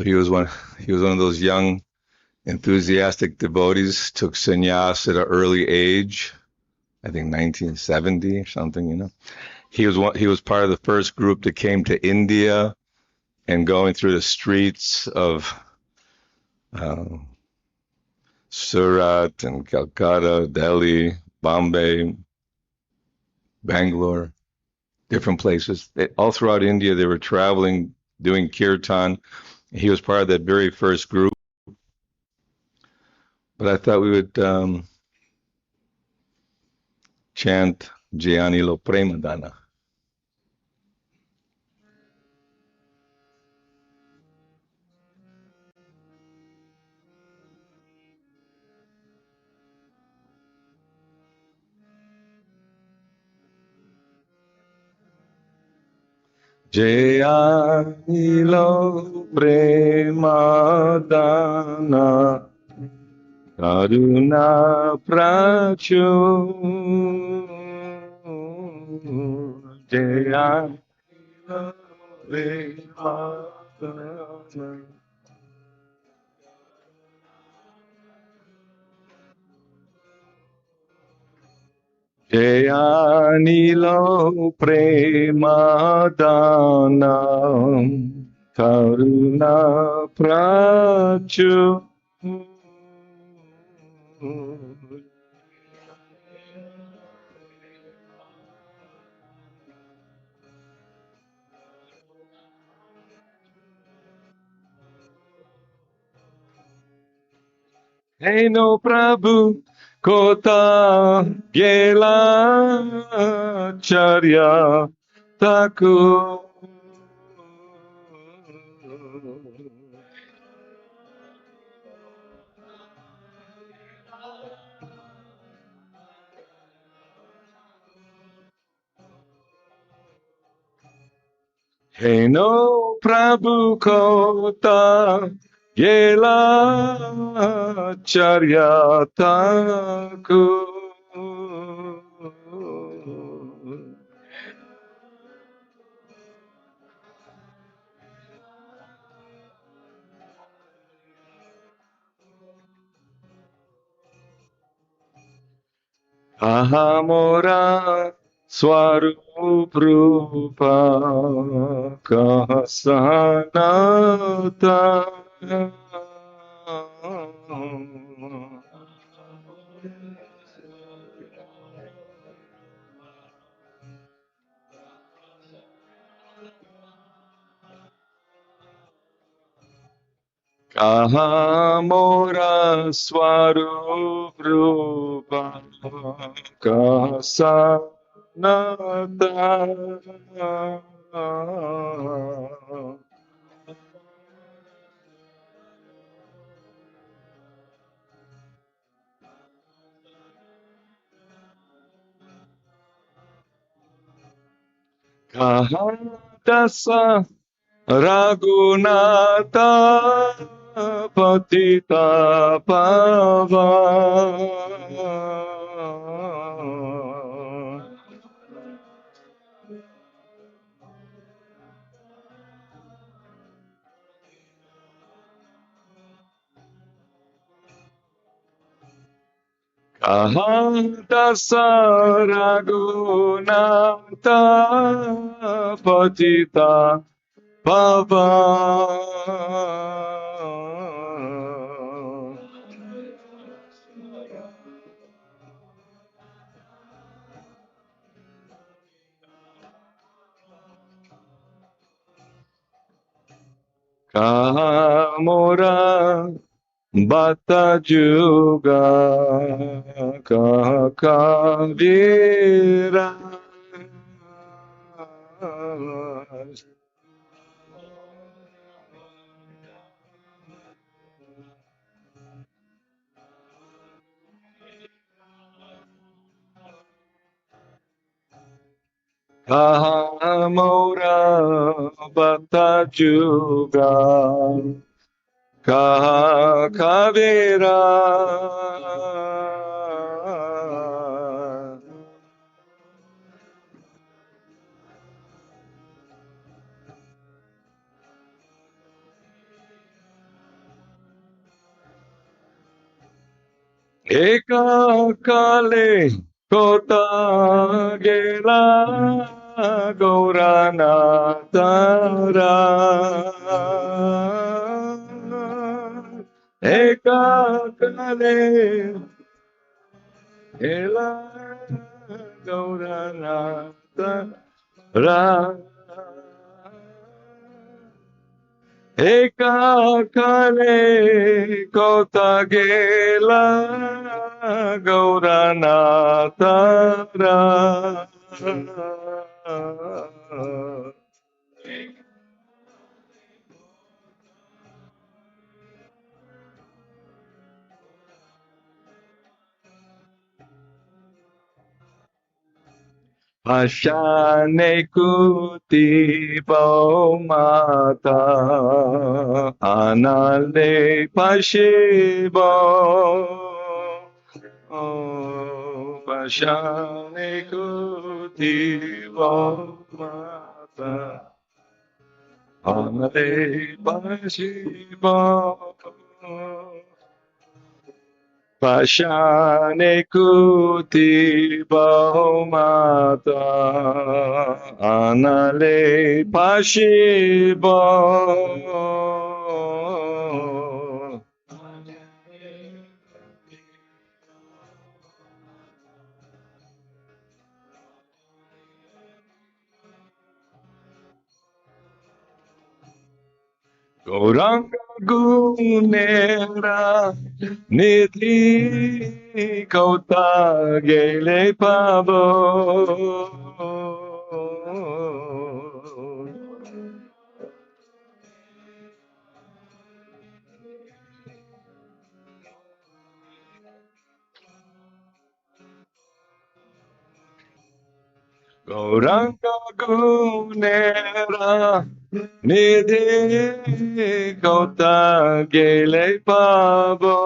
he was one of those young, enthusiastic devotees, took sannyas at an early age, I think 1970 or something, you know. He was part of the first group that came to India and going through the streets of uh, Surat and Calcutta, Delhi, Bombay, Bangalore, different places. All throughout India, they were traveling, doing kirtan. He was part of that very first group. But I thought we would chant Jayani Lo Premadana. Jayani Lo Premadana Karuna Prachu Jayani Lo Premadana Jayani Lo Premadana Karuna Prachu Hey no Prabhu Kota Gela Charya Taku Hey no Prabhu Kota Gela Charya Taku Ahamora Swarup Rupa Kahasanata Ahamora Swarup Rupa Kahasanata Kahadasa Raghunata Patita Pava Kahadasa Raghunata Patita Pava Kamora Bata Juga Kakavira Kamora Bata Juga Kakavira Eka kale kota gela Gaurana Tara Eka kale gela Gaurana Tara Eka kale kota gela Gaurana Tara Ashane kuti mata anale pashibo Ashane kuti mata anale pashibo Pashane kuti mata anale pashibo Gauranga gunera nidhi kauta gele pavo Gauranga gunera nidhi kauta gele pavo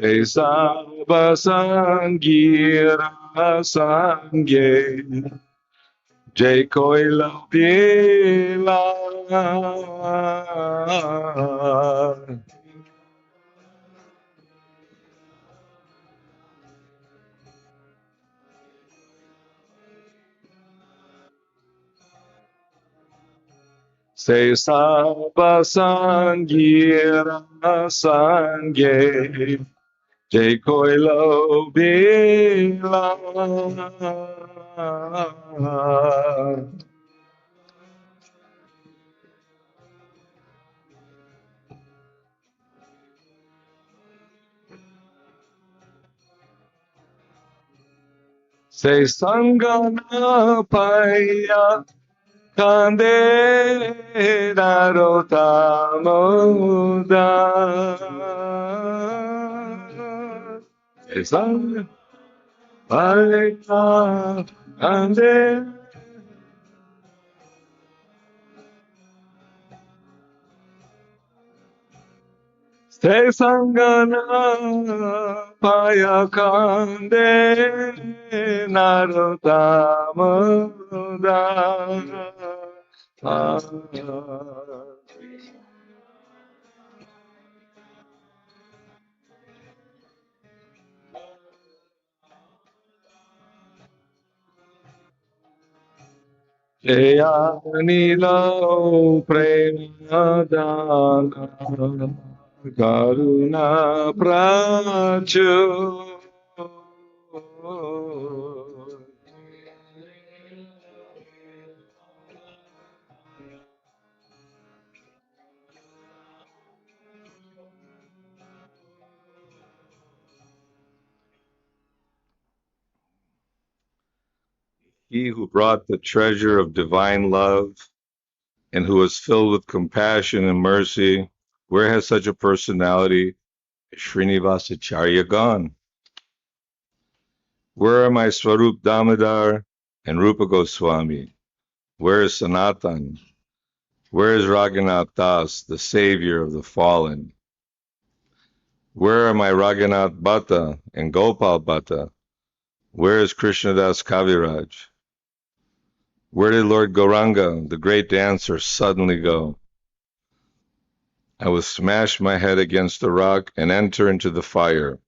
Se saba sangira sangye Jai Koila Pila Se Saba Sangira Sangye Jai Koila Pila Se Sangana Paya Kande Narotamoda Se Sangana Paya Kande Se Sangana Paya Kande Narotamoda Jaya Nilo Premadana Karuna Prachu He who brought the treasure of divine love and who is filled with compassion and mercy, where has such a personality, Srinivasacharya, gone? Where are my Swarup Damodar and Rupa Goswami? Where is Sanatan? Where is Raghunath Das, the savior of the fallen? Where are my Raghunath Bhatta and Gopal Bhatta? Where is Krishnadas Kaviraj? Where did Lord Gauranga, the great dancer, suddenly go? I will smash my head against a rock and enter into the fire.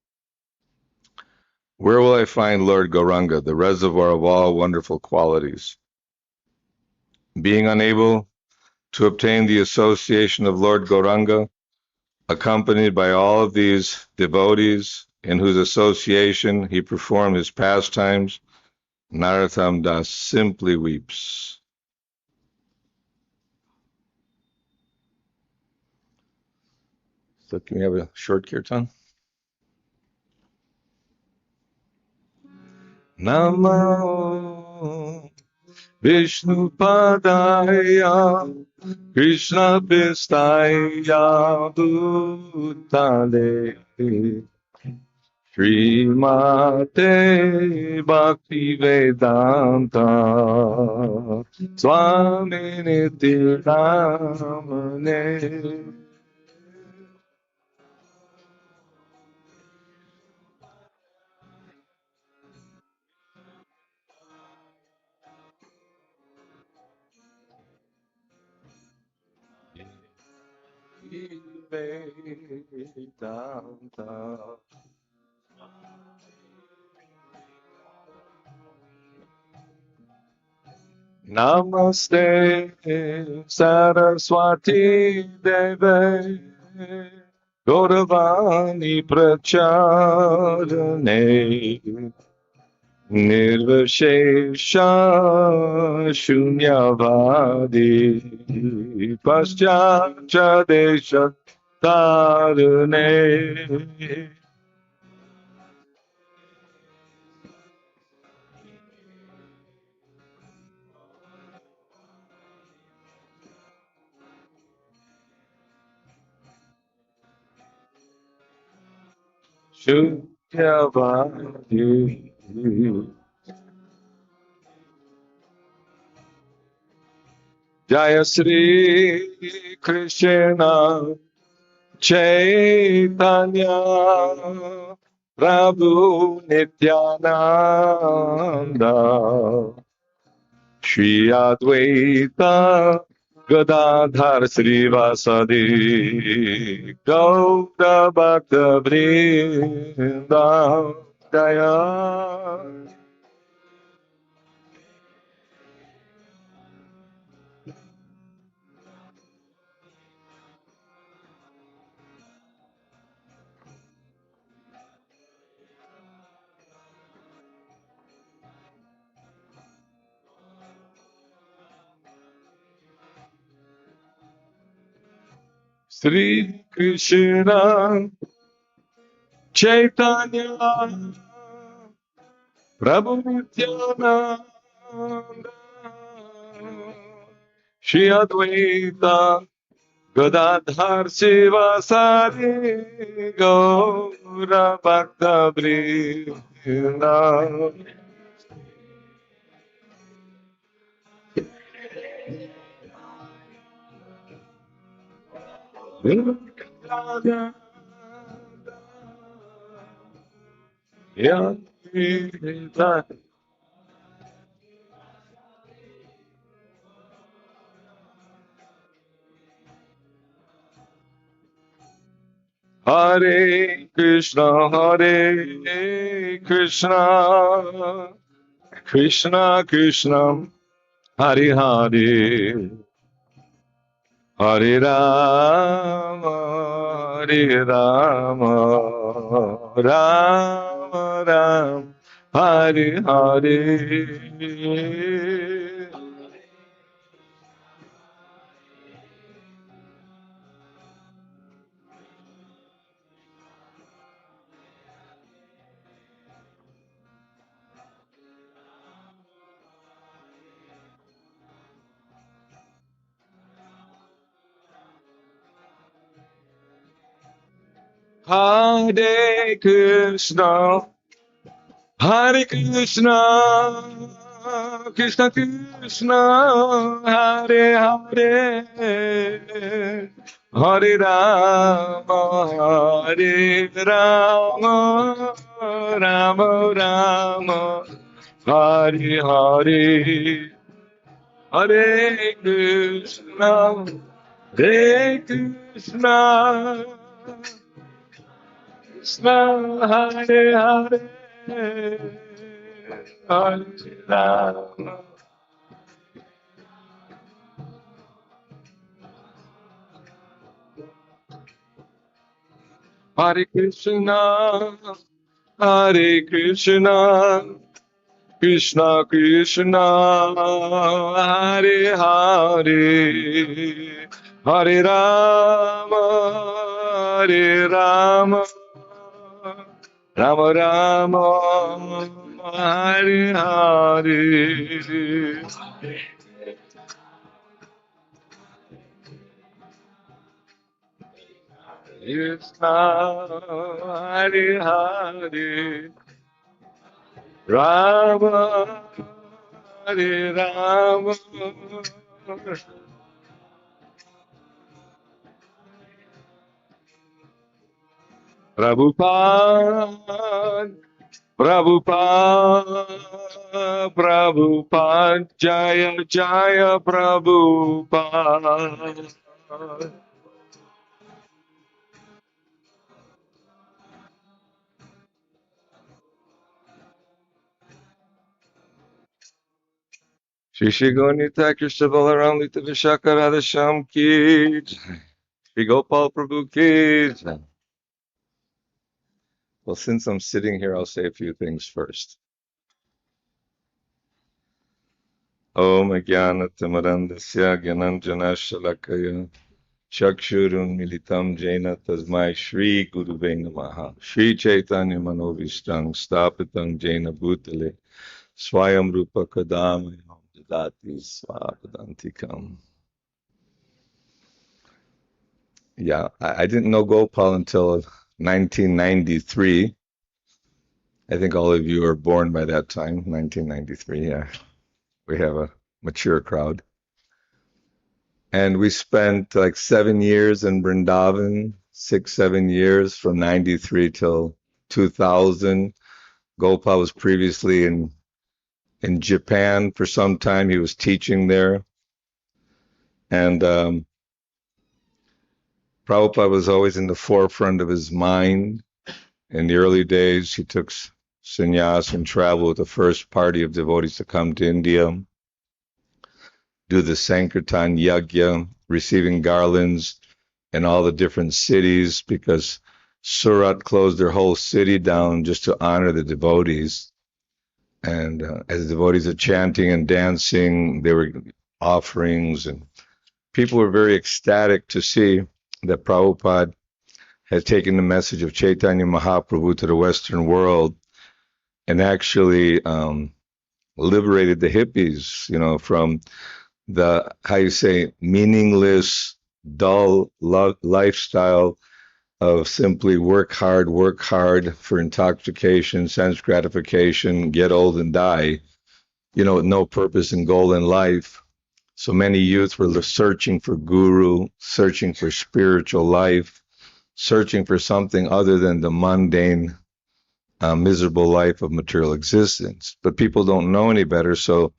Where will I find Lord Gauranga, the reservoir of all wonderful qualities? Being unable to obtain the association of Lord Gauranga, accompanied by all of these devotees in whose association he performed his pastimes, Narottam Das simply weeps. So can we have a short kirtan? Namo Vishnu Padaya Krishna Pistaya Bhutale Srimate Bhakti Vedanta Swami Nityanamane. Vedanta. Namaste Saraswati Deve Gauravani Pracharane Nirvashesha Shunyavadi Paschatya Desha Tarane Shunyavadi. Jaya Sri Krishna Chaitanya Prabhu Nityananda Shri Advaita Gadadhar Srivasadi Gaura Bhakta Vrinda Jaya Sri Krishna Chaitanya Prabhu Nityananda Shri Advaita Gadadhar Sivasari Gaura Bhakta Vrinda Hare Krishna Krishna Krishna Hare Hare Hare Rama Hare Rama Rama Rama Hare Hare Hare Krishna Hare Krishna, Krishna Krishna, Hare Hare, Hare Rama, Hare Rama, Rama Rama, Hare Hare, Hare Krishna, Hare Krishna, Krishna Hare Hare, Hare Rama. Hare Krishna, Hare Krishna, Krishna Krishna, Hare Hare, Hare Rama, Hare Rama, Rama Rama, Hare Hare. Krishna, Hare Hare, Rama, Hare Rama. Prabhupada, Prabhupada, Prabhupada, Jaya Jaya Prabhupada. Shri Shri Gaunita Krishna Balaram Lita Vishaka Radha Shyam Ki Jai. Shri Gopal Prabhu Ki Jai. Well, since I'm sitting here, I'll say a few things first. Om Jnana Tamarandasya Gyananjana Shalakaya Chakshurun Militam Jena Tasmai Shri Guruve Namaha Shri Chaitanya Manovishtam Stapitang Jena Bhutale Swayam Rupa Kadamayam Dadati Swapadantikam. Yeah, I didn't know Gopal until 1993. I think all of you are born by that time, 1993. Yeah, we have a mature crowd. And we spent like 7 years in Vrindavan, 6, 7 years from 93 till 2000. Gopal was previously in Japan for some time. He was teaching there. And Prabhupada was always in the forefront of his mind. In the early days, he took sannyas and traveled with the first party of devotees to come to India, do the Sankirtan Yajna, receiving garlands in all the different cities because Surat closed their whole city down just to honor the devotees. And as the devotees are chanting and dancing, there were offerings, and people were very ecstatic to see that Prabhupada had taken the message of Chaitanya Mahaprabhu to the Western world and actually liberated the hippies, from the, how you say, meaningless, dull lifestyle of simply work hard for intoxication, sense gratification, get old and die, with no purpose and goal in life. So many youth were searching for guru, searching for spiritual life, searching for something other than the mundane, miserable life of material existence. But people don't know any better, so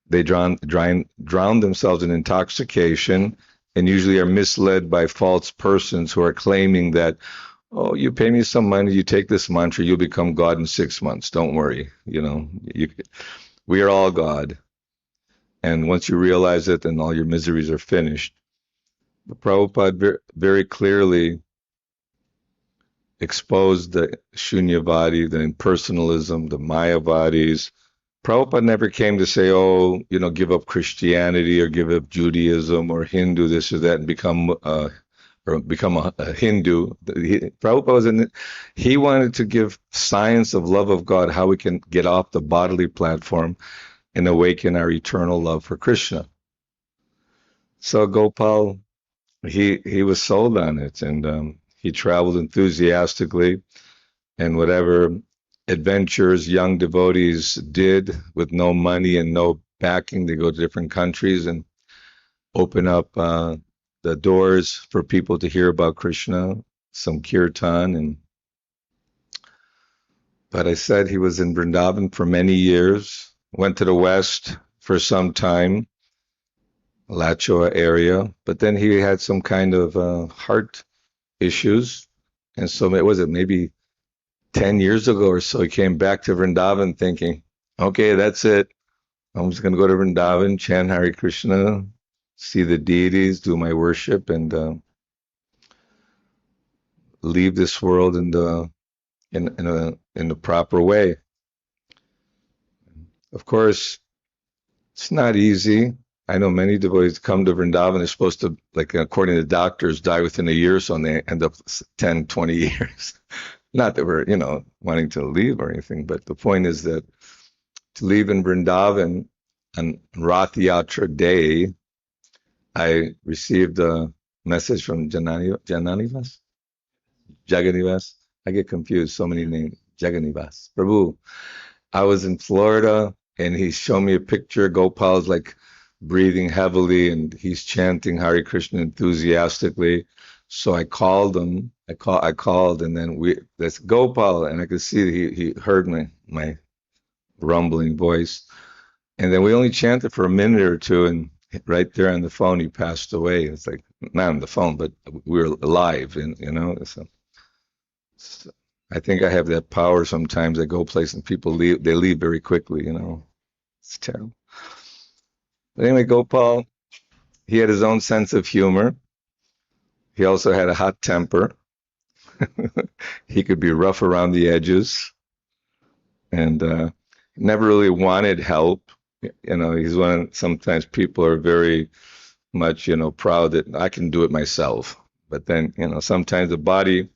they drown themselves in intoxication and usually are misled by false persons who are claiming that, oh, you pay me some money, you take this mantra, you'll become God in 6 months. Don't worry. We are all God. And once you realize it, then all your miseries are finished. But Prabhupada very clearly exposed the Shunyavadi, the impersonalism, the Mayavadis. Prabhupada never came to say, give up Christianity or give up Judaism or Hindu, this or that, and become a Hindu. Prabhupada he wanted to give science of love of God, how we can get off the bodily platform and awaken our eternal love for Krishna. So Gopal, he was sold on it, and he traveled enthusiastically, and whatever adventures young devotees did with no money and no backing, they go to different countries and open up the doors for people to hear about Krishna, some kirtan, but I said he was in Vrindavan for many years, went to the West for some time, Alachua area, but then he had some kind of heart issues. And so it was it maybe 10 years ago or so, he came back to Vrindavan thinking, okay, that's it. I'm just going to go to Vrindavan, chant Hare Krishna, see the deities, do my worship, and leave this world in the proper way. Of course, it's not easy. I know many devotees come to Vrindavan. They're supposed to, like according to doctors, die within a year, so they end up 10, 20 years. Not that we're, wanting to leave or anything, but the point is that to leave in Vrindavan on Rath Yatra day, I received a message from Jaganivas. I get confused, so many names. Jaganivas. Prabhu. I was in Florida and he showed me a picture. Gopal's like breathing heavily and he's chanting Hare Krishna enthusiastically. So I called him. I called and then that's Gopal, and I could see he heard my rumbling voice. And then we only chanted for a minute or two, and right there on the phone he passed away. It's like not on the phone, but we were alive, and so I think I have that power sometimes. I go places and people leave, they leave very quickly, It's terrible. But anyway, Gopal, he had his own sense of humor. He also had a hot temper. He could be rough around the edges and never really wanted help. He's sometimes people are very much, proud that I can do it myself. But then, sometimes the body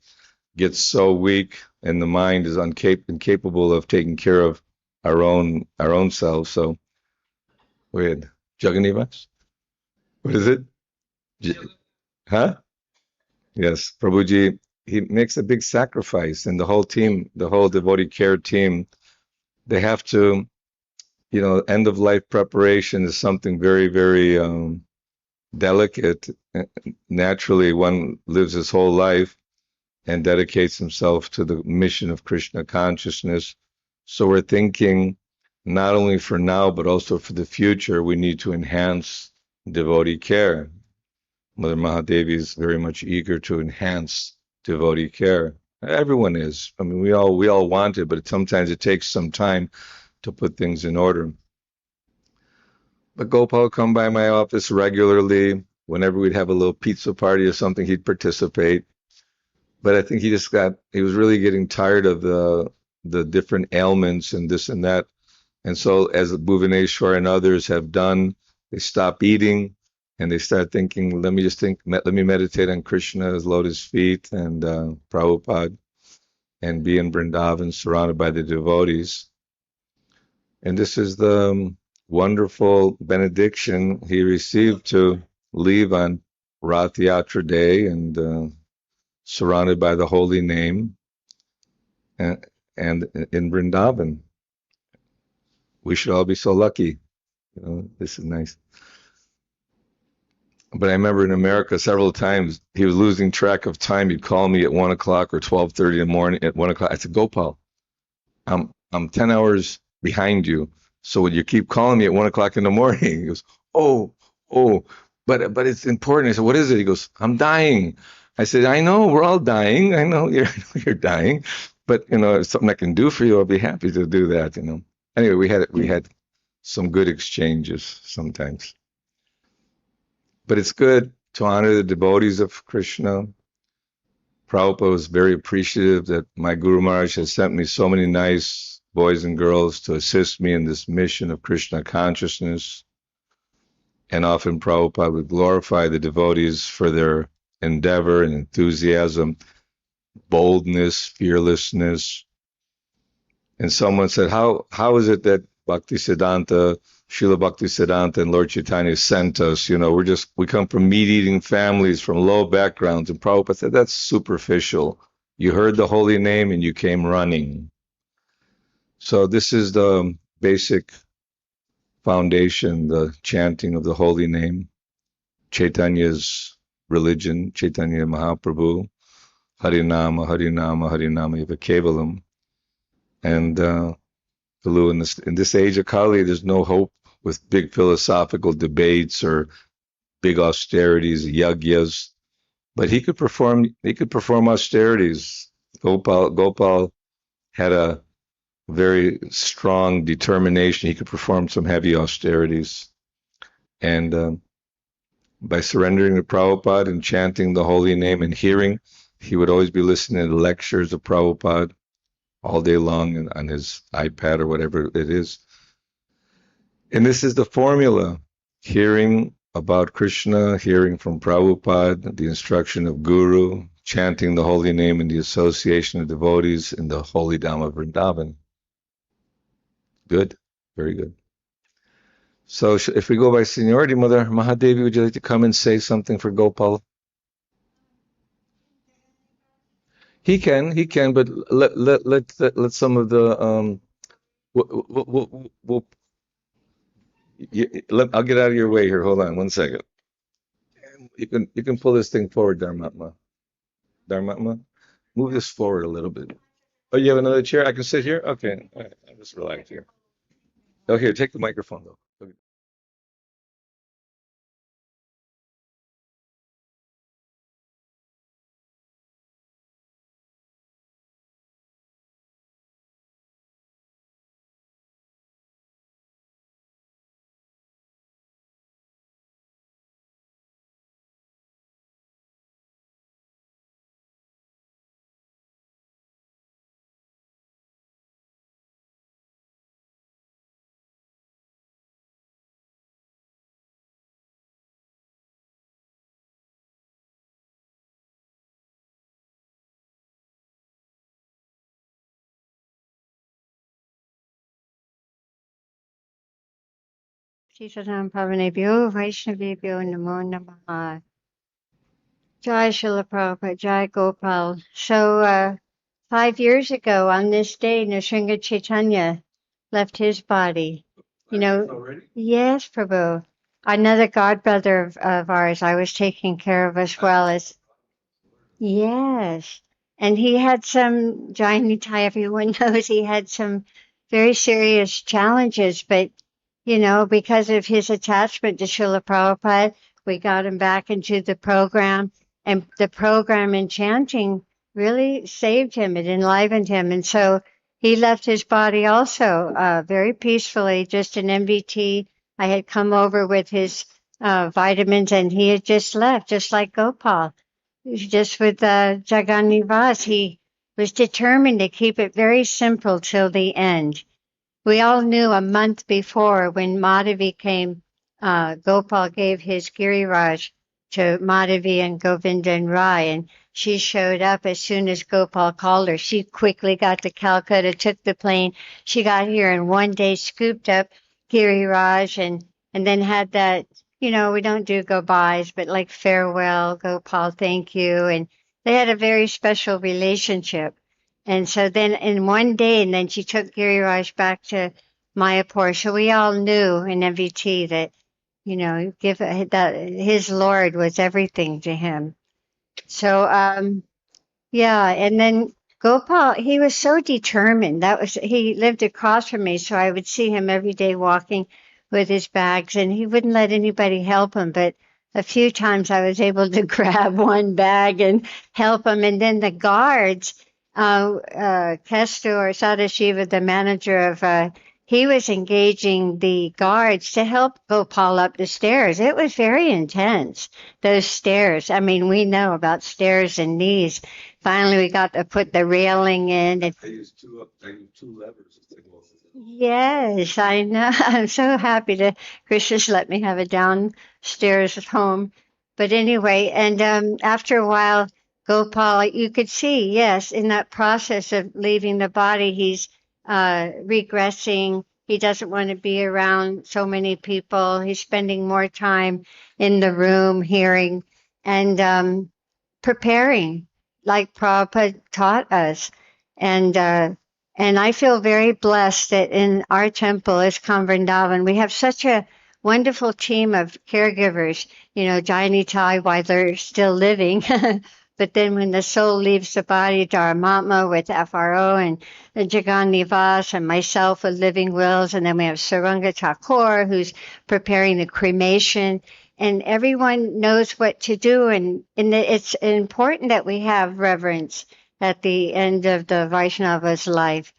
gets so weak and the mind is incapable of taking care of our own selves. So we had Jaganivas. What is it? Huh? Yes, Prabhuji, he makes a big sacrifice, and the whole team, the whole devotee care team, they have to, end of life preparation is something very, very delicate. Naturally, one lives his whole life and dedicates himself to the mission of Krishna consciousness. So we're thinking not only for now, but also for the future, we need to enhance devotee care. Mother Mahadevi is very much eager to enhance devotee care. Everyone is. I mean, we all want it, but sometimes it takes some time to put things in order. But Gopal would come by my office regularly. Whenever we'd have a little pizza party or something, he'd participate. But I think he was really getting tired of the different ailments and this and that. And so as Bhuvaneshwar and others have done, they stop eating and they start thinking, let me meditate on Krishna's lotus feet and Prabhupada and be in Vrindavan surrounded by the devotees. And this is the wonderful benediction he received to leave on Rath Yatra day and surrounded by the holy name and in Vrindavan. We should all be so lucky. This is nice. But I remember in America several times he was losing track of time. He'd call me at 1 o'clock or 12:30 in the morning at 1 o'clock. I said, Gopal, I'm 10 hours behind you. So when you keep calling me at 1 o'clock in the morning, he goes, oh, but it's important. I said, what is it? He goes, I'm dying. I said, I know, we're all dying. I know you're dying. But, if it's something I can do for you, I'll be happy to do that, Anyway, we had some good exchanges sometimes. But it's good to honor the devotees of Krishna. Prabhupada was very appreciative that my Guru Maharaj has sent me so many nice boys and girls to assist me in this mission of Krishna consciousness. And often Prabhupada would glorify the devotees for their endeavor and enthusiasm, boldness, fearlessness. And someone said, how is it that Bhaktisiddhanta, Srila Bhaktisiddhanta and Lord Chaitanya sent us? We come from meat-eating families, from low backgrounds. And Prabhupada said, that's superficial. You heard the holy name and you came running. So this is the basic foundation, the chanting of the holy name. Chaitanya's religion, Chaitanya Mahaprabhu, Harinama, Harinama, Harinama Eva Kevalam. And Guru, in this age of Kali, there's no hope with big philosophical debates or big austerities, yagyas. But he could perform austerities. Gopal had a very strong determination. He could perform some heavy austerities. And by surrendering to Prabhupada and chanting the holy name and hearing, he would always be listening to lectures of Prabhupada all day long on his iPad or whatever it is. And this is the formula: hearing about Krishna, hearing from Prabhupada, the instruction of Guru, chanting the holy name in the association of devotees in the holy Dham of Vrindavan. Good, very good. So if we go by seniority, Mother Mahadevi, would you like to come and say something for Gopal? He can, but let some of the I'll get out of your way here. Hold on 1 second. You can pull this thing forward, Dharmatma. Dharmatma, move this forward a little bit. Oh, you have another chair? I can sit here? Okay. All right. I'll just relax here. Oh, here, take the microphone though. Okay. Sitaram Pavanebhyo Vaishnavebhyo Namo Namaha. Jai Srila Prabhupada, Jai Gopal. So 5 years ago on this day, Nrsimha Chaitanya left his body. You know, Already? yes, Prabhu. Another godbrother of ours I was taking care of as well as, yes. And he had some, Jai Nitai, everyone knows he had some very serious challenges, but because of his attachment to Srila Prabhupada, we got him back into the program, and the program in chanting really saved him. It enlivened him. And so he left his body also very peacefully, just an MVT. I had come over with his vitamins, and he had just left, just like Gopal. Just with Jagan Nivas, he was determined to keep it very simple till the end. We all knew a month before when Madhavi came, Gopal gave his Giriraj to Madhavi and Govinda and Rai, and she showed up as soon as Gopal called her. She quickly got to Calcutta, took the plane. She got here in 1 day, scooped up Giriraj, and then had that, we don't do goodbyes, but like farewell, Gopal, thank you. And they had a very special relationship. And so then in 1 day, and then she took Giriraj back to Mayapur. So we all knew in MVT that, that his Lord was everything to him. So, yeah. And then Gopal, he was so determined. He lived across from me. So I would see him every day walking with his bags, and he wouldn't let anybody help him. But a few times I was able to grab one bag and help him. And then the guards, Kestu or Sadashiva, the manager of, he was engaging the guards to help Gopal up the stairs. It was very intense, those stairs. I mean, we know about stairs and knees. Finally, we got to put the railing in. And I use two levers. yes, I know. I'm so happy to Krishna's let me have a downstairs at home. But anyway, and after a while, Gopal, you could see, yes, in that process of leaving the body, he's regressing. He doesn't want to be around so many people. He's spending more time in the room hearing and preparing, like Prabhupada taught us. And I feel very blessed that in our temple, ISKCON Vrindavan, we have such a wonderful team of caregivers, Jai Tai while they're still living. But then when the soul leaves the body, Dharmatma with FRO and Jagan Nivas and myself with Living Wills. And then we have Saranga Thakur who's preparing the cremation. And everyone knows what to do. And it's important that we have reverence at the end of the Vaishnava's life.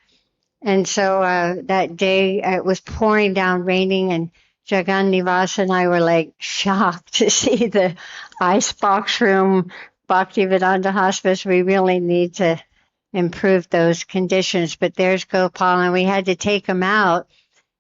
And so that day it was pouring down, raining, and Jagan Nivas and I were like shocked to see the icebox room, Bhaktivedanta Hospice. We really need to improve those conditions. But there's Gopal, and we had to take him out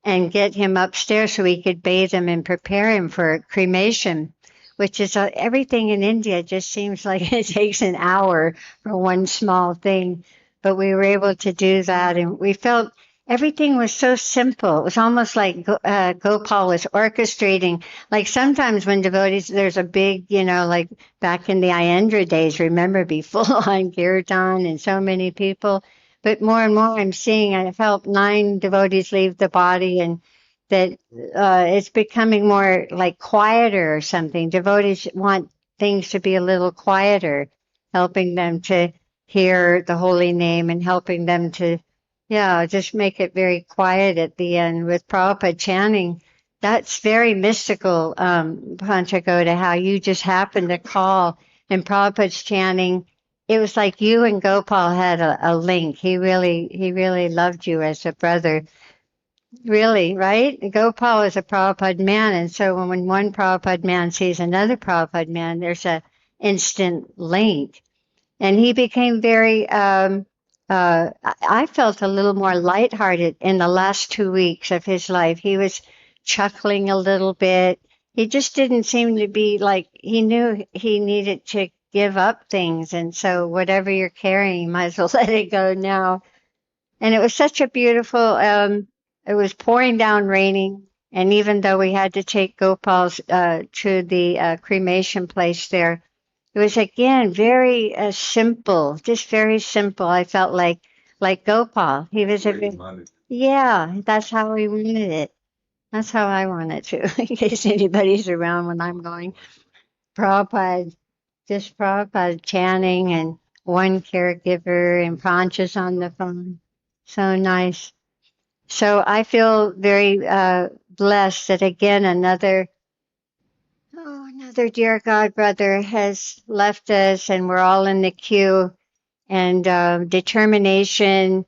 and get him upstairs so we could bathe him and prepare him for cremation, which is everything in India just seems like it takes an hour for one small thing. But we were able to do that, and we felt everything was so simple. It was almost like Gopal was orchestrating. Like sometimes when devotees, there's a big, like back in the Ayendra days, remember, be full on kirtan and so many people. But more and more I'm seeing, I've helped 9 devotees leave the body, and that it's becoming more like quieter or something. Devotees want things to be a little quieter, helping them to hear the holy name and helping them to, just make it very quiet at the end with Prabhupada chanting. That's very mystical, Panchagoda, how you just happened to call and Prabhupada's chanting. It was like you and Gopal had a link. He really loved you as a brother. Really, right? Gopal is a Prabhupada man, and so when one Prabhupada man sees another Prabhupada man, there's a instant link. And he became very, I felt a little more lighthearted in the last 2 weeks of his life. He was chuckling a little bit. He just didn't seem to be like, he knew he needed to give up things. And so whatever you're carrying, you might as well let it go now. And it was such a beautiful, it was pouring down, raining. And even though we had to take Gopal's to the cremation place there, it was again very simple, just very simple. I felt like Gopal. He was that's how he wanted it. That's how I want it too. In case anybody's around when I'm going, Prabhupada, just Prabhupada chanting and one caregiver and Prancha's on the phone. So nice. So I feel very blessed that again another dear God brother has left us, and we're all in the queue. And determination,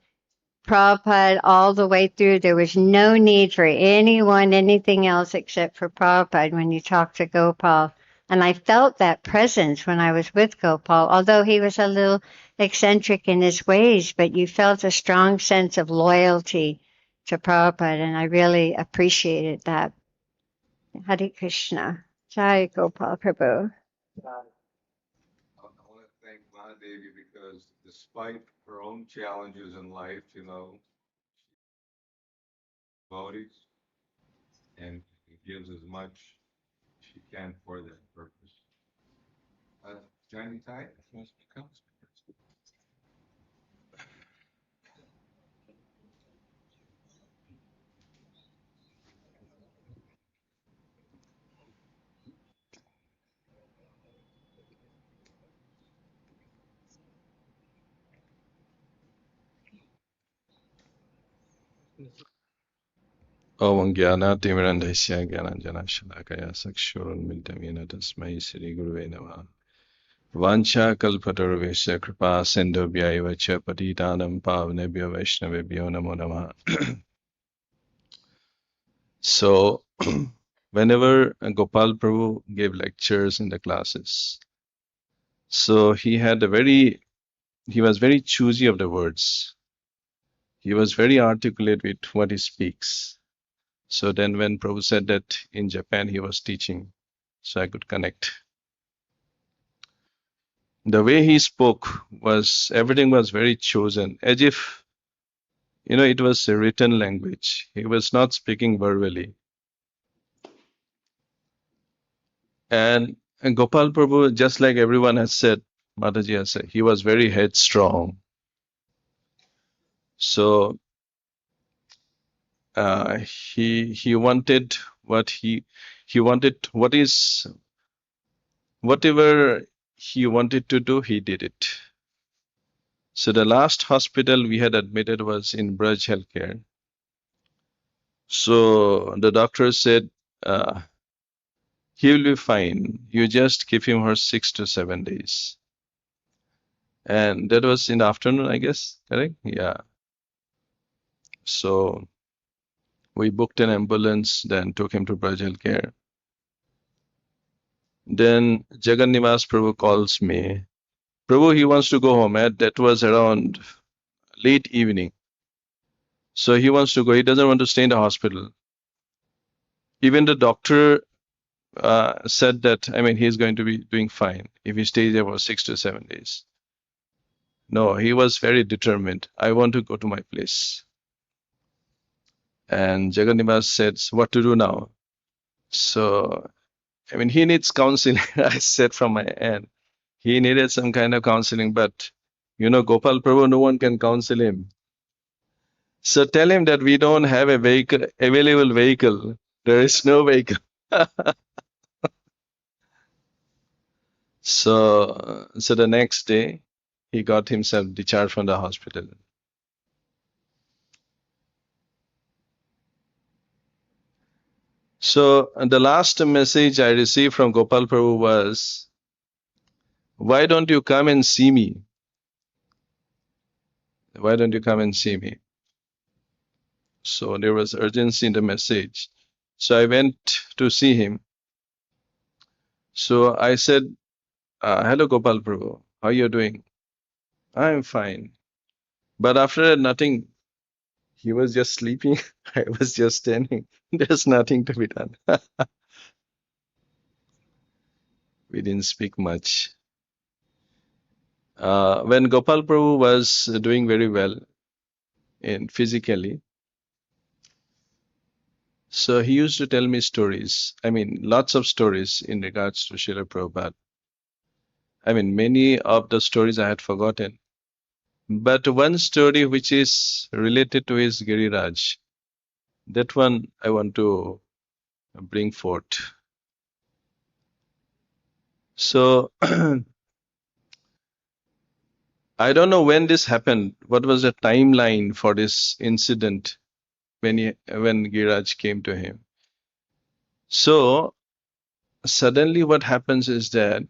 Prabhupada all the way through. There was no need for anyone, anything else except for Prabhupada when you talk to Gopal. And I felt that presence when I was with Gopal, although he was a little eccentric in his ways, but you felt a strong sense of loyalty to Prabhupada, and I really appreciated that. Hare Krishna. Jai Gopal Prabhu. I want to thank Mahadevi because despite her own challenges in life, devotees, and gives as much as she can for that purpose. Johnny Ty, wants to come? Om Gyanatimrandasya Gyananjana Shalakaya Sakshurunmiltam Yena Tasmai Sri Guruve Namaha. Vancha Kalpatarvesya Kripa Sindhubhya Cha Patitanam Pavnebhyo Vaishnavebhyo Namo Namaha. So, whenever Gopal Prabhu gave lectures in the classes, so he was very choosy of the words. He was very articulate with what he speaks. So then when Prabhu said that in Japan he was teaching, so I could connect. The way he spoke everything was very chosen, as if, it was a written language. He was not speaking verbally. And Gopal Prabhu, just like everyone has said, Mataji has said, he was very headstrong. So he wanted what he wanted, whatever he wanted to do, he did it. So the last hospital we had admitted was in Braj Healthcare. So the doctor said, he will be fine. You just give him for 6 to 7 days. And that was in the afternoon, I guess, correct? Yeah. So we booked an ambulance, then took him to Braj Healthcare. Then Jagannivas Prabhu calls me. Prabhu, he wants to go home. That was around late evening. So he wants to go. He doesn't want to stay in the hospital. Even the doctor said that, I mean, he's going to be doing fine if he stays there for 6 to 7 days. No, he was very determined. I want to go to my place. And Jagannivas said, what to do now? So, I mean, he needs counseling. I said from my end, he needed some kind of counseling, but Gopal Prabhu, no one can counsel him. So tell him that we don't have a vehicle, available vehicle. There is no vehicle. So the next day, he got himself discharged from the hospital. So the last message I received from Gopal Prabhu was, why don't you come and see me? Why don't you come and see me? So there was urgency in the message. So I went to see him. So I said, hello, Gopal Prabhu. How are you doing? I'm fine. But after that, nothing. He was just sleeping. I was just standing. There's nothing to be done. We didn't speak much. When Gopal Prabhu was doing very well physically, so he used to tell me stories. I mean, lots of stories in regards to Srila Prabhupada. I mean, many of the stories I had forgotten. But one story which is related to his Giriraj, that one I want to bring forth. So I don't know when this happened. What was the timeline for this incident when Giriraj came to him? So suddenly what happens is that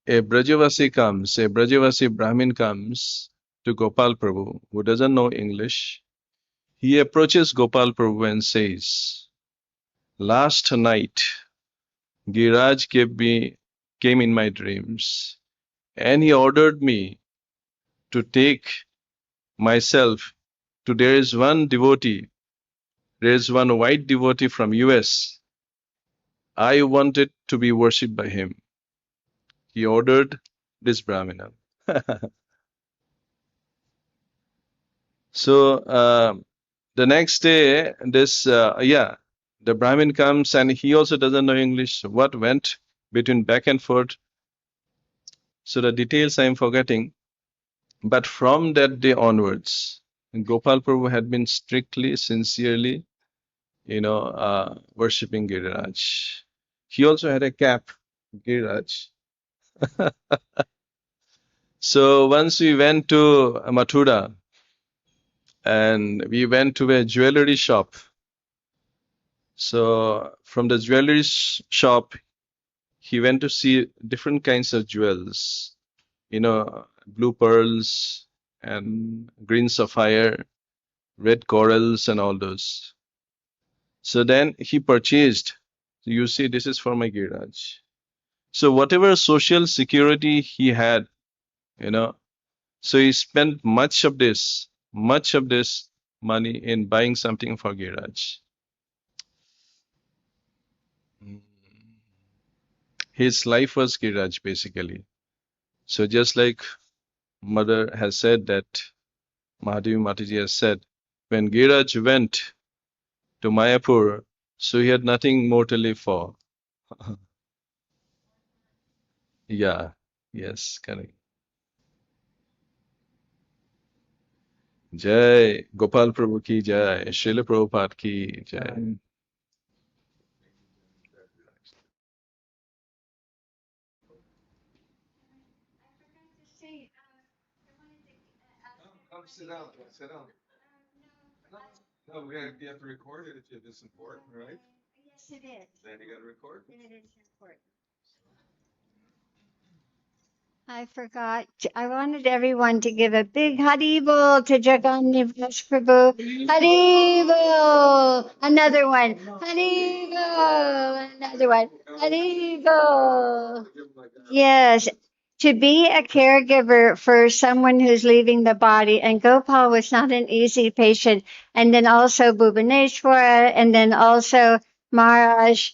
a Brajavasi Brahmin comes to Gopal Prabhu, who doesn't know English. He approaches Gopal Prabhu and says, last night, Giriraj came in my dreams, and he ordered me to take myself to there is one white devotee from US. I wanted to be worshipped by him. He ordered this Brahmana. So the next day, the Brahmin comes and he also doesn't know English. What went between back and forth? So the details I am forgetting. But from that day onwards, Gopal Prabhu had been strictly, sincerely, worshipping Giriraj. He also had a cap, Giriraj. So once we went to Mathura and we went to a jewelry shop. So from the jewelry shop, he went to see different kinds of jewels, blue pearls and green sapphire, red corals and all those. So then he purchased. You see, this is for my Giriraj. So whatever social security he had, so he spent much of this money in buying something for Giriraj. His life was Giriraj basically. So just like Mother has said that, Mahadevi Mataji has said, when Giriraj went to Mayapur, so he had nothing more to live for. Yeah, yes, correct. Jai Gopal Prabhu ki Jai, Srila Prabhupada ki Jai. Come sit down. Sit down. No, you have to record it if it's important, right? Yes, it is. Then you got to record. It is important. I forgot. I wanted everyone to give a big Haribol to Jagannath Prabhu. Haribol! Another one. Haribol! Another one. Haribol! Yes. To be a caregiver for someone who's leaving the body, and Gopal was not an easy patient, and then also Bhubaneswara, and then also Maharaj,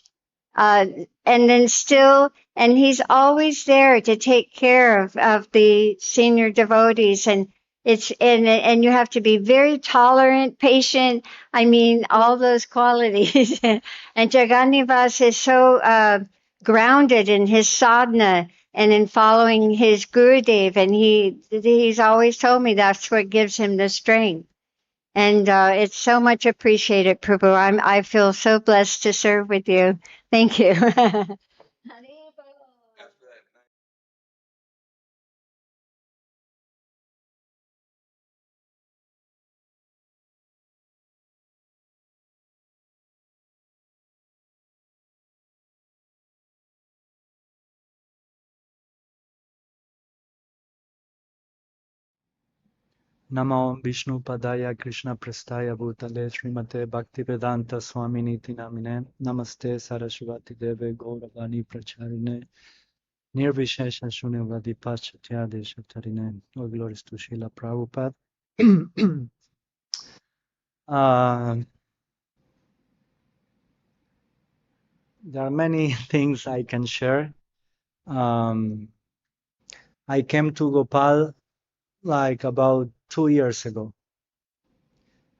uh, and then still, and he's always there to take care of the senior devotees, and and you have to be very tolerant, patient. I mean, all those qualities. And Jagannivas is so grounded in his sadhana and in following his Gurudev, and he's always told me that's what gives him the strength. And it's so much appreciated, Prabhu. I feel so blessed to serve with you. Thank you. Namo Vishnu Padaya Krishna Prastaya Bhutale Srimate Bhaktivedanta Swaminiti Namine Namaste Saraswati Deve Gauravani Pracharine Nirvishesha Shunyavadi Paschatya Deshatarine. All glories to Srila Prabhupada. There are many things I can share. I came to Gopal like about 2 years ago.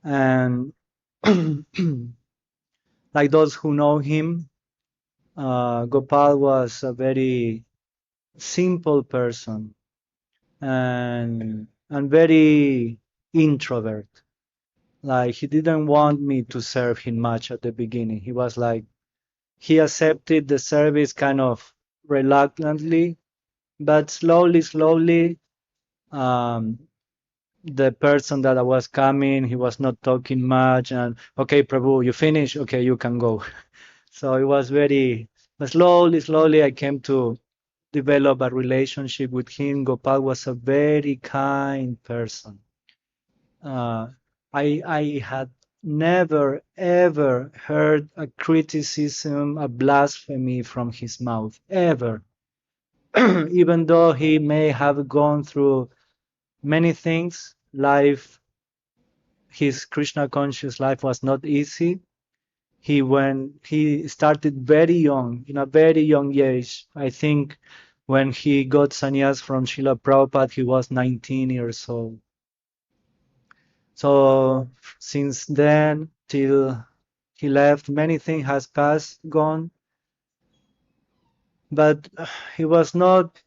And like those who know him, Gopal was a very simple person and very introvert. Like he didn't want me to serve him much at the beginning. He was like he accepted the service kind of reluctantly, but slowly, the person that I was coming, he was not talking much, and okay, Prabhu, you finish? Okay, you can go. So it was very, but slowly, I came to develop a relationship with him. Gopal was a very kind person. I had never ever heard a criticism, a blasphemy from his mouth, ever. Even though he may have gone through many things, his Krishna conscious life was not easy. He started very young, in a very young age. I think when he got sannyas from Srila Prabhupada, he was 19 years old. So since then till he left, many things has gone, but he was not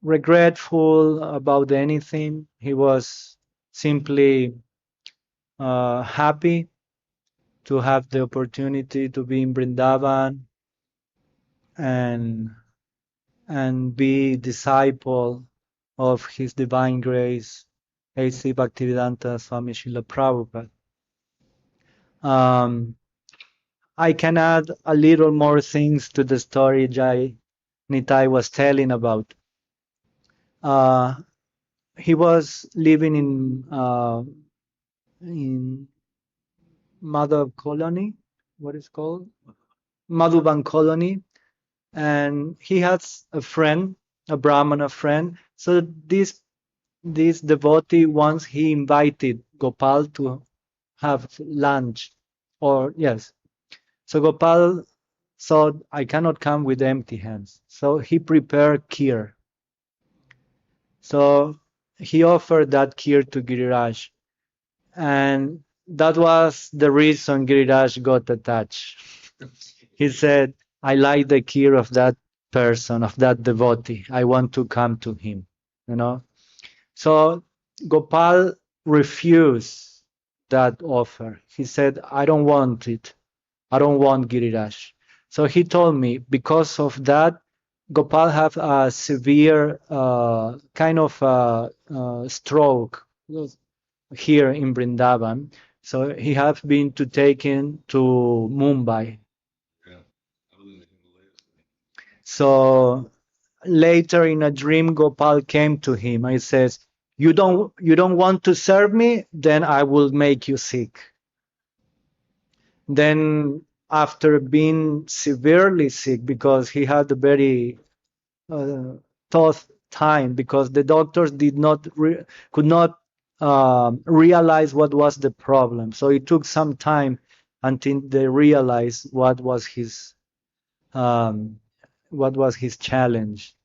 regretful about anything. He was simply happy to have the opportunity to be in Vrindavan and be disciple of His Divine Grace, A.C. Bhaktivedanta Swami Srila Prabhupada. I can add a little more things to the story Jai Nitai was telling about. He was living in Madhav colony, what is called? Madhuban colony, and he has a friend, a Brahmana friend. So this devotee once he invited Gopal to have lunch, or yes. So Gopal thought, I cannot come with empty hands. So he prepared kheer. So he offered that kheer to Giriraj. And that was the reason Giriraj got attached. He said, I like the kheer of that person, of that devotee. I want to come to him, you know. So Gopal refused that offer. He said, I don't want it. I don't want Giriraj. So he told me because of that, Gopal have a severe kind of stroke here in Vrindavan. So he have been to taken to Mumbai. So later in a dream, Gopal came to him and says, you don't want to serve me? Then I will make you sick. Then after being severely sick, because he had a very tough time, because the doctors could not realize what was the problem. So it took some time until they realized um, what was his challenge.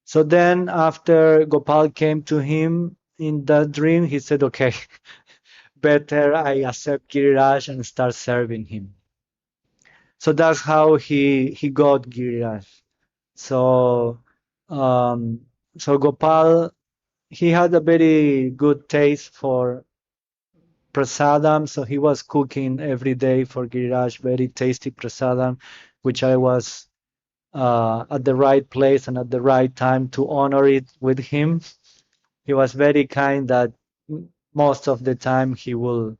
So then after Gopal came to him in that dream, he said, okay, better I accept Giriraj and start serving him. So that's how he got Giriraj. So so Gopal, he had a very good taste for prasadam, so he was cooking every day for Giriraj very tasty prasadam, which I was at the right place and at the right time to honor it with him. He was very kind that most of the time he will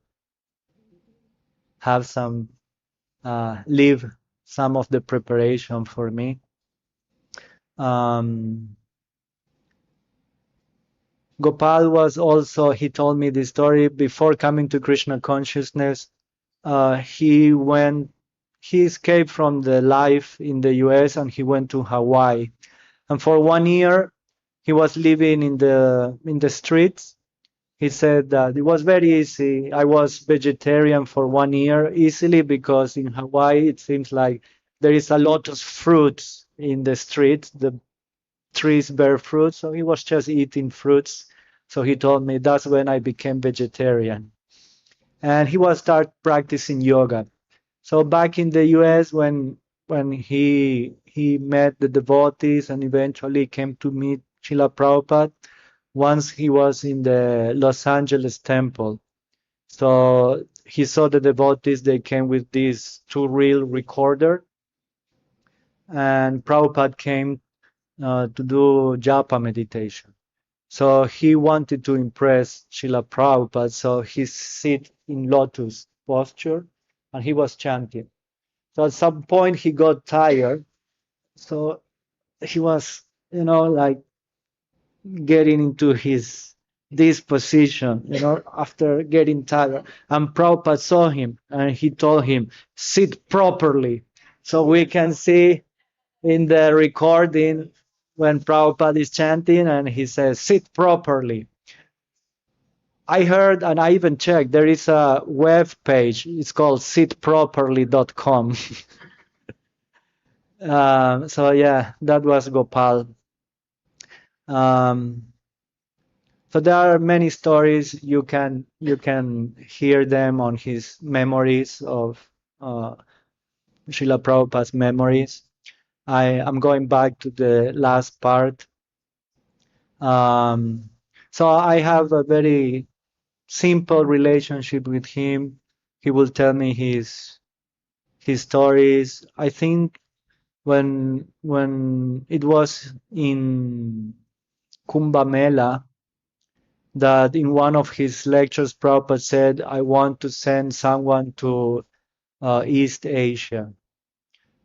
have some leave some of the preparation for me. Gopal was also, he told me the story before coming to Krishna consciousness. He escaped from the life in the US and he went to Hawaii. And for 1 year, he was living in the streets. He said that it was very easy. I was vegetarian for 1 year easily because in Hawaii it seems like there is a lot of fruits in the streets. The trees bear fruit, so he was just eating fruits. So he told me that's when I became vegetarian. And he was start practicing yoga. So back in the US when he met the devotees and eventually came to meet Srila Prabhupada, once he was in the Los Angeles temple. So he saw the devotees, they came with this two-reel recorder, and Prabhupada came to do japa meditation. So he wanted to impress Srila Prabhupada, so he sit in lotus posture and he was chanting. So at some point he got tired, so he was, like getting into this position, after getting tired. And Prabhupada saw him and he told him, sit properly. So we can see in the recording when Prabhupada is chanting and he says, sit properly. I heard and I even checked, there is a web page, it's called sitproperly.com. So yeah, that was Gopal. So there are many stories you can hear them on his memories of Srila Prabhupada's memories. I am going back to the last part. So I have a very simple relationship with him. He will tell me his stories. I think when it was in Kumbh Mela, that in one of his lectures, Prabhupada said, I want to send someone to East Asia.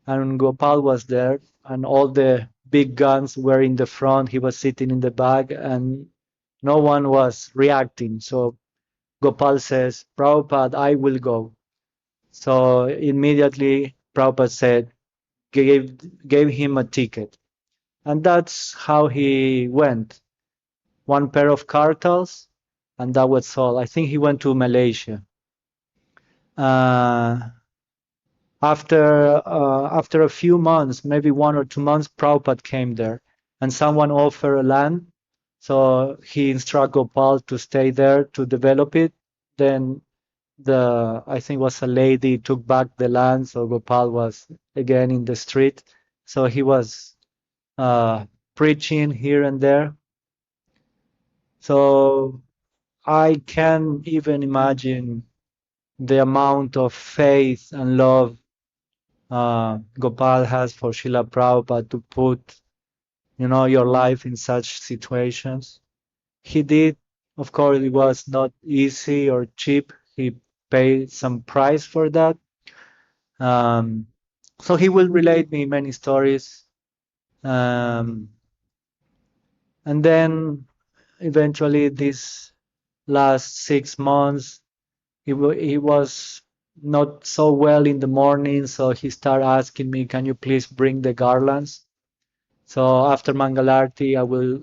And Gopal was there, and all the big guns were in the front. He was sitting in the back, and no one was reacting. So Gopal says, Prabhupada, I will go. So immediately Prabhupada said, gave him a ticket. And that's how he went. One pair of kartals, and that was all. I think he went to Malaysia. After a few months, maybe 1 or 2 months, Prabhupada came there, and someone offered a land, so he instructed Gopal to stay there to develop it. Then I think was a lady took back the land, so Gopal was again in the street. So he was preaching here and there. So I can't even imagine the amount of faith and love Gopal has for Srila Prabhupada to put, your life in such situations. He did. Of course, it was not easy or cheap. He paid some price for that. Um, so he will relate me many stories. Um, and then eventually, this last 6 months, he was not so well in the morning, so he started asking me, "Can you please bring the garlands?" So after Mangalarti, I will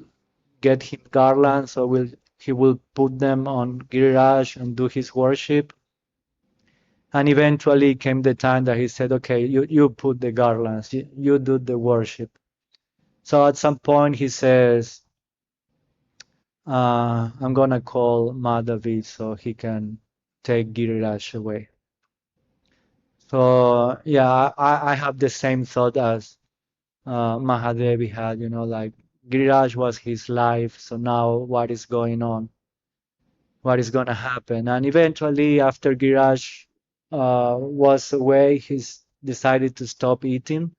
get him garlands. So he will put them on Giriraj and do his worship. And eventually came the time that he said, "Okay, you put the garlands, you do the worship." So at some point he says, "I'm gonna call Madhavi so he can take Giriraj away." So yeah, I have the same thought as Mahadevi had, like Giriraj was his life, so now what is going on? What is going to happen? And eventually, after Giriraj was away, he's decided to stop eating.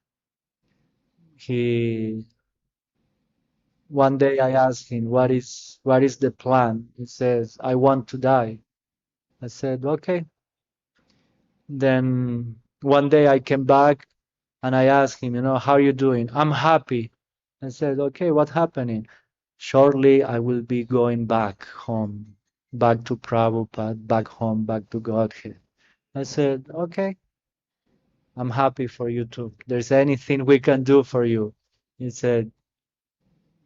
He One day I asked him, what is the plan? He says, "I want to die." I said, "Okay." Then one day I came back and I asked him, "How are you doing?" "I'm happy." I said, "Okay, what's happening?" "Shortly, I will be going back home, back to Prabhupada, back home, back to Godhead." I said, "Okay, I'm happy for you too. There's anything we can do for you?" He said,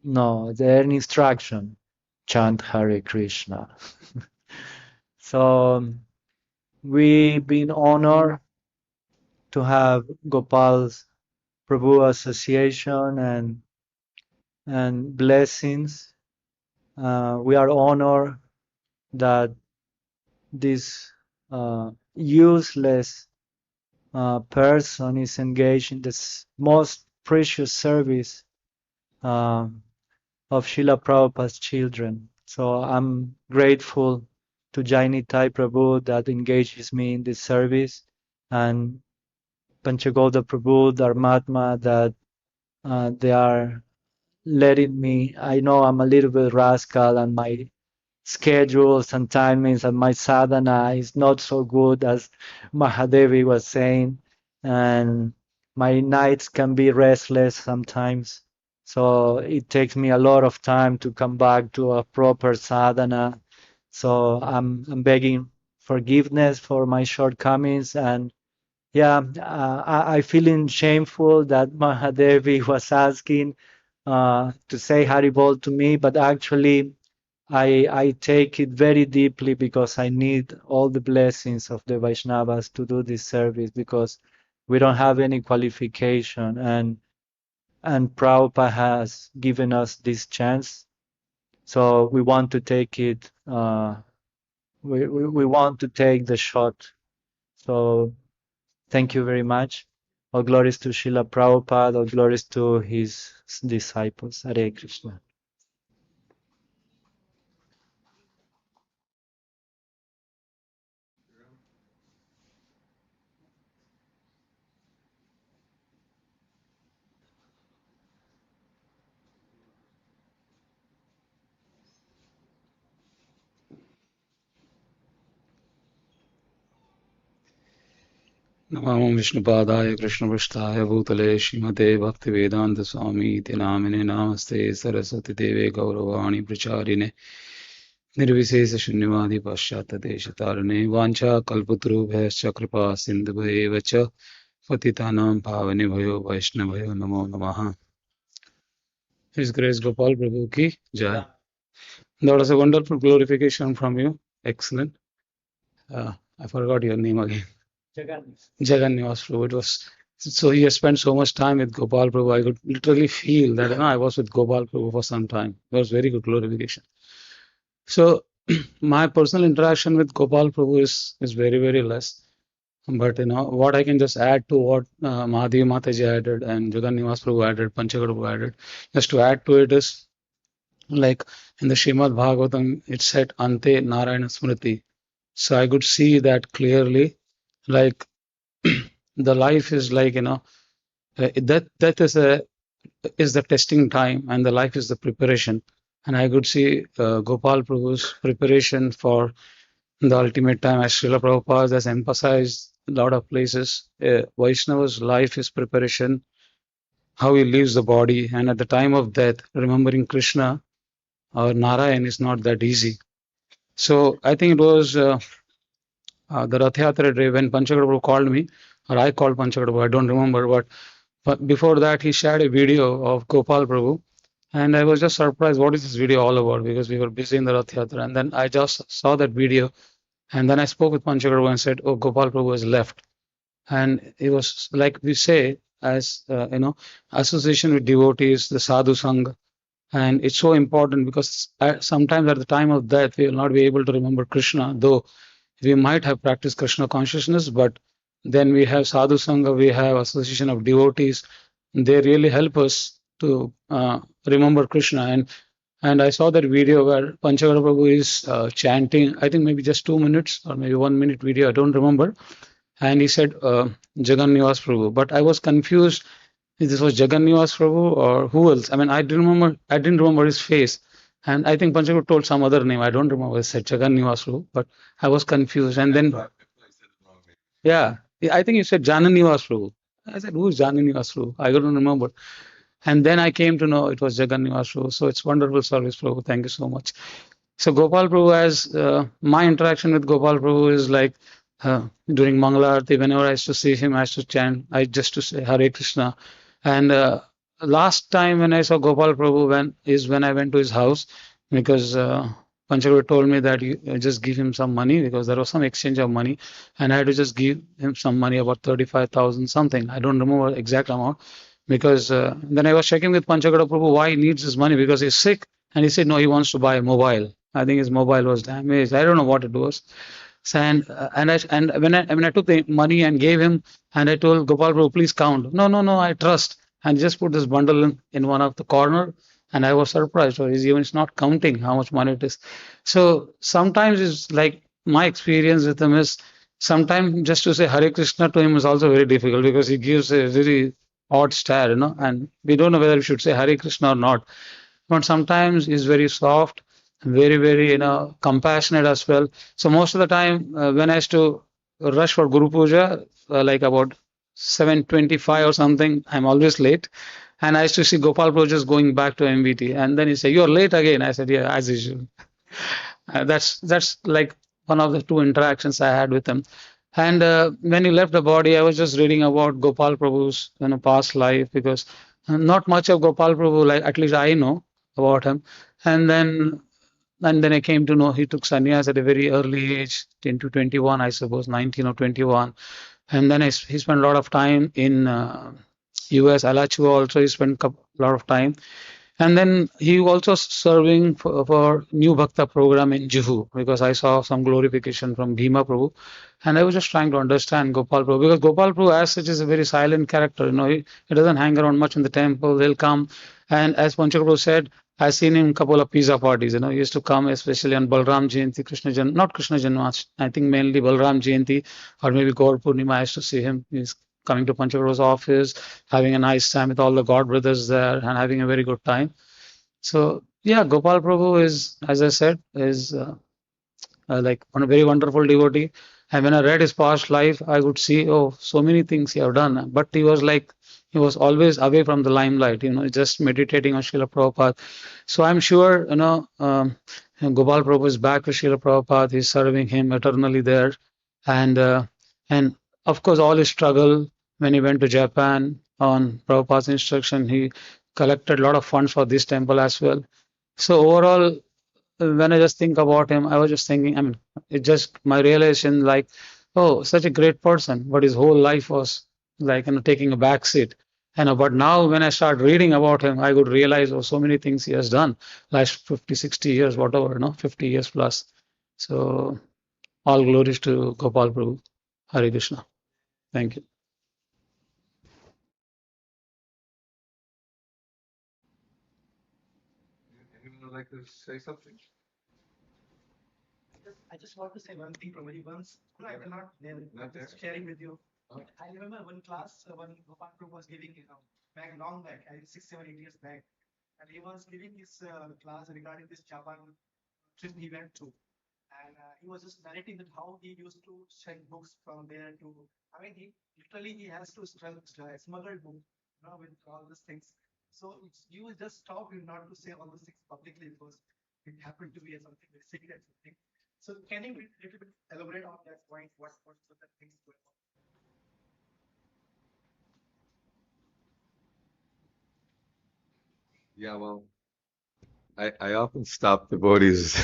"No, there's an instruction. Chant Hare Krishna." So we've been honored to have Gopal's Prabhu Association and blessings. We are honored that this useless person is engaged in this most precious service of Srila Prabhupada's children. So I'm grateful to Jainitai Prabhu that engages me in this service, and Panchagoda Prabhu, Dharmatma, that they are letting me. I know I'm a little bit rascal and my schedules and timings and my sadhana is not so good as Mahadevi was saying, and my nights can be restless sometimes. So it takes me a lot of time to come back to a proper sadhana. So I'm begging forgiveness for my shortcomings, and yeah, I feeling shameful that Mahadevi was asking to say Haribol to me, but actually I take it very deeply because I need all the blessings of the Vaishnavas to do this service, because we don't have any qualification, and Prabhupada has given us this chance. So we want to take it. We want to take the shot. So thank you very much. All glories to Srila Prabhupada. All glories to his disciples. Hare Krishna. Namami विष्णुपादाय कृष्णपृष्ठाय भूतले श्रीमते भक्तिवेदान्त स्वामी इति नामिने नामस्ते सरस्वती देवे गौरवाणी प्रचारिणे निर्विशेष शून्यवादी पाश्चात्यदेशतारिणे वाञ्छा कल्पतरुभ्यश्च कृपा सिन्धुभ्येव च पतितानां पावनेभ्यो वैष्णवभ्यो नमो नमः. His Grace Gopal Prabhu ki jai. That was a wonderful glorification from you. Excellent. I forgot your name again. Jagannivas Prabhu. It was so you spent so much time with Gopal Prabhu. I could literally feel that I was with Gopal Prabhu for some time. It was very good glorification. So my personal interaction with Gopal Prabhu is very, very less. But what I can just add to what Mahadevi Mataji added and Jagannivas Prabhu added, Panchagada Prabhu added, just to add to it is like in the Srimad Bhagavatam, it said Ante Narayana Smriti. So I could see that clearly, like the life is like, that is the testing time, and the life is the preparation. And I could see Gopal Prabhu's preparation for the ultimate time, as Srila Prabhupada has emphasized a lot of places. Vaishnava's life is preparation, how he leaves the body, and at the time of death, remembering Krishna or Narayan is not that easy. So I think it was the Rath Yatra day when Panchakara Prabhu called me, or I called Panchakara Prabhu, I don't remember, but before that he shared a video of Gopal Prabhu, and I was just surprised, what is this video all about? Because we were busy in the Rath Yatra, and then I just saw that video, and then I spoke with Panchakara Prabhu and said, oh, Gopal Prabhu has left. And it was like we say, as association with devotees, the sadhu sangha, and it's so important because sometimes at the time of death we will not be able to remember Krishna, though we might have practiced Krishna consciousness, but then we have sadhu sangha, we have association of devotees. They really help us to remember Krishna. And I saw that video where Panchakara Prabhu is chanting, I think maybe just 2 minutes or maybe 1 minute video, I don't remember. And he said Jagan Nivas Prabhu, but I was confused if this was Jagan Nivas Prabhu or who else. I mean, I didn't remember his face, and I think Panchakut told some other name. I don't remember. I said Jagan Nivas Prabhu, but I was confused. And then, yeah, I think you said Janan Nivas Prabhu. I said, who is Janan Nivas Prabhu? I couldn't remember. And then I came to know it was Jagan Nivas Prabhu. So it's wonderful service, Prabhu. Thank you so much. So Gopal Prabhu, as my interaction with Gopal Prabhu is like during Mangala Arati, whenever I used to see him, I used to chant, I just to say Hare Krishna. And last time when I saw Gopal Prabhu when I went to his house, because Panchakut told me that you just give him some money because there was some exchange of money, and I had to just give him some money, about 35,000 something. I don't remember exact amount, because then I was checking with Panchakut Prabhu why he needs this money, because he's sick, and he said no, he wants to buy a mobile. I think his mobile was damaged. I don't know what it was. So, and when I took the money and gave him, and I told Gopal Prabhu, please count. No, I trust. And he just put this bundle in one of the corner, and I was surprised. Or he's even not counting how much money it is. So sometimes it's like my experience with him is sometimes just to say Hare Krishna to him is also very difficult, because he gives a very odd stare, and we don't know whether we should say Hare Krishna or not. But sometimes he's very soft, very, very, compassionate as well. So most of the time, when I used to rush for Guru Puja, like about 7:25 or something, I'm always late. And I used to see Gopal Prabhu just going back to MVT. And then he said, you're late again. I said, yeah, as usual. That's like one of the two interactions I had with him. And when he left the body, I was just reading about Gopal Prabhu's past life, because not much of Gopal Prabhu, like at least I know about him. And then I came to know he took sannyas at a very early age, 10 to 21, I suppose, 19 or 21. And then he spent a lot of time in US, Alachua also he spent a lot of time. And then he also serving for New Bhakta program in Juhu, because I saw some glorification from Bhima Prabhu. And I was just trying to understand Gopal Prabhu, because Gopal Prabhu as such is a very silent character. He doesn't hang around much in the temple. He'll come. And as Panchak Prabhu said, I've seen him a couple of pizza parties. He used to come especially on Balram Jayanti, not Krishna Janmashtami, I think mainly Balram Jayanti or maybe Gaur Purnima. I used to see him. He's coming to Panchak Prabhu's office, having a nice time with all the God brothers there and having a very good time. So yeah, Gopal Prabhu is, as I said, is like a very wonderful devotee. And when I read his past life, I would see, oh, so many things he have done. But he was always away from the limelight, just meditating on Srila Prabhupada. So I'm sure, Gopal Prabhu is back with Srila Prabhupada. He's serving him eternally there. And of course, all his struggle when he went to Japan on Prabhupada's instruction, he collected a lot of funds for this temple as well. So overall, when I just think about him, I was just thinking, it just my realization like, oh, such a great person, but his whole life was like, taking a back seat. But now when I start reading about him, I could realize, oh, so many things he has done, last 50, 60 years, whatever, 50 years plus. So all glories to Gopal Prabhu. Hare Krishna. Thank you. Anyone would like to say something? I just want to say one thing from very once. No, I will not there. I'm just sharing with you. I remember one class when Gopal Prabhu was giving, back long back, I think 6, 7, 8 years back, and he was giving this class regarding this Japan trip he went to, and he was just narrating that how he used to send books from there to. I mean, he has to smuggle book, with all these things. So you just stop him not to say all these things publicly because it happened to be something very secret. Something. So can you little bit elaborate on that point? What the things going on? Yeah, well, I often stop devotees.